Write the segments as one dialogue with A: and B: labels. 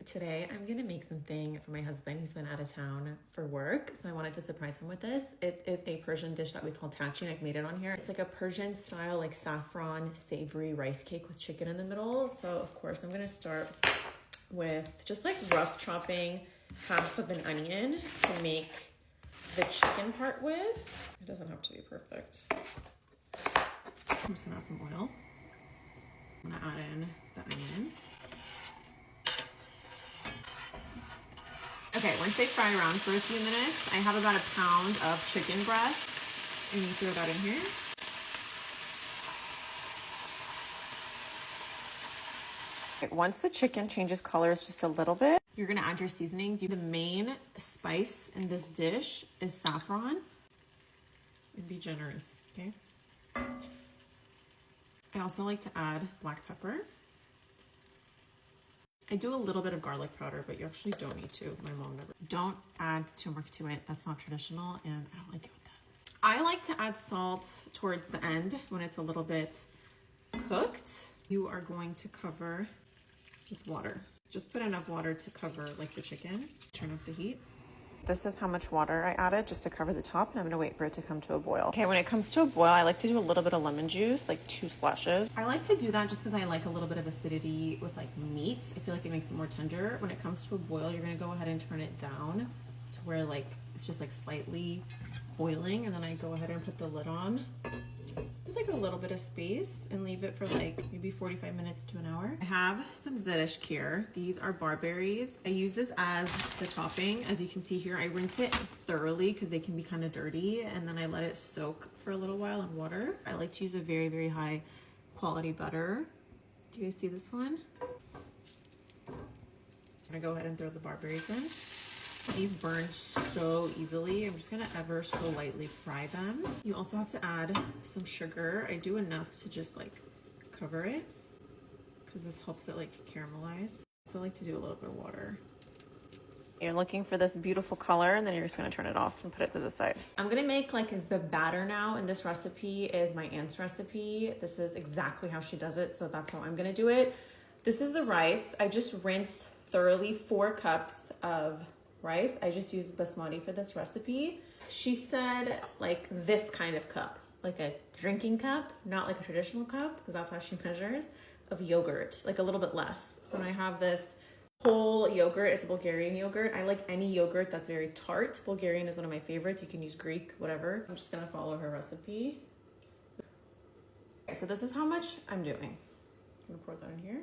A: Today I'm gonna make something for my husband. He's been out of town for work, so I wanted to surprise him with this. It is a Persian dish that we call Tahchin. I've made it on here. It's like a Persian style, like saffron savory rice cake with chicken in the middle. So of course I'm gonna start with just like rough chopping half of an onion to make the chicken part with. It doesn't have to be perfect. I'm just gonna add some oil. I'm gonna add in the onion. Okay, once they fry around for a few minutes, I have about a pound of chicken breast, and you throw that in here. Okay, once the chicken changes colors just a little bit, you're gonna add your seasonings. The main spice in this dish is saffron. And be generous, okay? I also like to add black pepper. I do a little bit of garlic powder, but you actually don't need to. My mom never. Don't add turmeric to it. That's not traditional, and I don't like it with that. I like to add salt towards the end when it's a little bit cooked. You are going to cover with water. Just put enough water to cover like the chicken. Turn up the heat. This is how much water I added just to cover the top, and I'm gonna wait for it to come to a boil. Okay, when it comes to a boil, I like to do a little bit of lemon juice, like 2 splashes. I like to do that just because I like a little bit of acidity with like meat. I feel like it makes it more tender. When it comes to a boil, you're gonna go ahead and turn it down to where like it's just like slightly boiling, and then I go ahead and put the lid on. Just like a little bit of space and leave it for like maybe 45 minutes to an hour. I have some zedish here. These are barberries. I use this as the topping. As you can see here, I rinse it thoroughly because they can be kind of dirty, and then I let it soak for a little while in water. I like to use a very, very high quality butter. Do you guys see this one? I'm gonna go ahead and throw the barberries in. These burn so easily. I'm just gonna ever so lightly fry them. You also have to add some sugar. I do enough to just like cover it because this helps it like caramelize. So I like to do a little bit of water. You're looking for this beautiful color, and then you're just gonna turn it off and put it to the side. I'm gonna make like the batter now, and this recipe is my aunt's recipe. This is exactly how she does it, so that's how I'm gonna do it. This is the rice. I just rinsed thoroughly 4 cups of rice. I just used basmati for this recipe. She said like this kind of cup, like a drinking cup, not like a traditional cup, because that's how she measures, of yogurt, like a little bit less. So I have this whole yogurt. It's a Bulgarian yogurt. I like any yogurt that's very tart. Bulgarian is one of my favorites. You can use Greek, whatever. I'm just gonna follow her recipe. Okay, so this is how much I'm doing. I'm gonna pour that in here.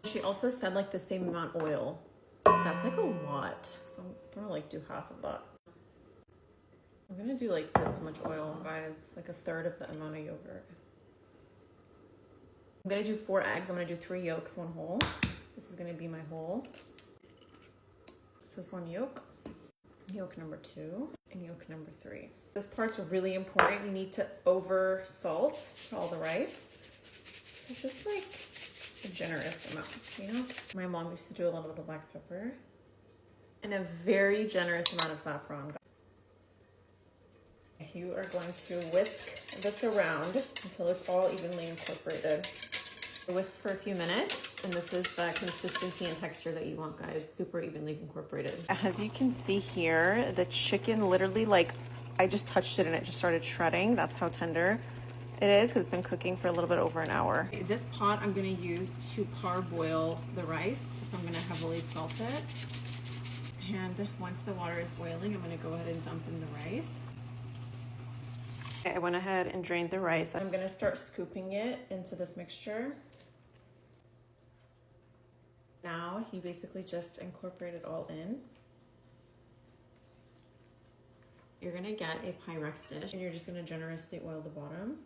A: She also said like the same amount oil. That's like a lot, so I'm gonna like do half of that. I'm gonna do like this much oil, guys, like a third of the amount of yogurt. I'm gonna do 4 eggs. I'm gonna do 3 yolks, 1 whole. This is gonna be my whole. This is 1 yolk, yolk number 2, and yolk number 3. This part's really important. You need to over salt all the rice. So just like a generous amount, you know? My mom used to do a little bit of black pepper and a very generous amount of saffron. You are going to whisk this around until it's all evenly incorporated. Whisk for a few minutes, and this is the consistency and texture that you want, guys. Super evenly incorporated. As you can see here, the chicken literally, like, I just touched it and it just started shredding. That's how tender it is, because it's been cooking for a little bit over an hour. This pot I'm gonna use to parboil the rice, so I'm gonna heavily salt it. And once the water is boiling, I'm gonna go ahead and dump in the rice. Okay, I went ahead and drained the rice. I'm gonna start scooping it into this mixture. Now you basically just incorporate it all in. You're gonna get a Pyrex dish, and you're just gonna generously oil the bottom.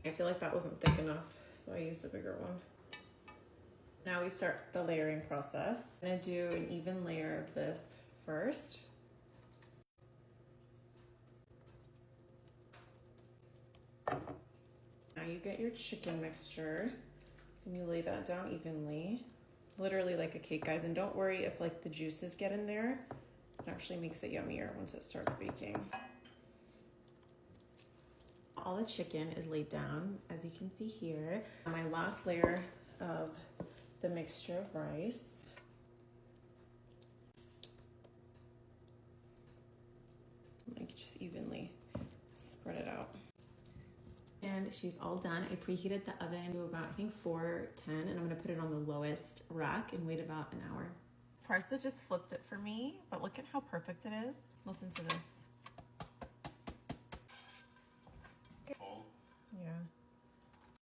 A: I feel like that wasn't thick enough, so I used a bigger one. Now we start the layering process. I'm gonna do an even layer of this first. Now you get your chicken mixture and you lay that down evenly, literally like a cake, guys. And don't worry if like the juices get in there. It actually makes it yummier once it starts baking. All the chicken is laid down, as you can see here. My last layer of the mixture of rice. Like just evenly spread it out. And she's all done. I preheated the oven to about, I think 410, and I'm gonna put it on the lowest rack and wait about an hour. Parsa just flipped it for me, but look at how perfect it is. Listen to this.
B: Cold?
A: Yeah.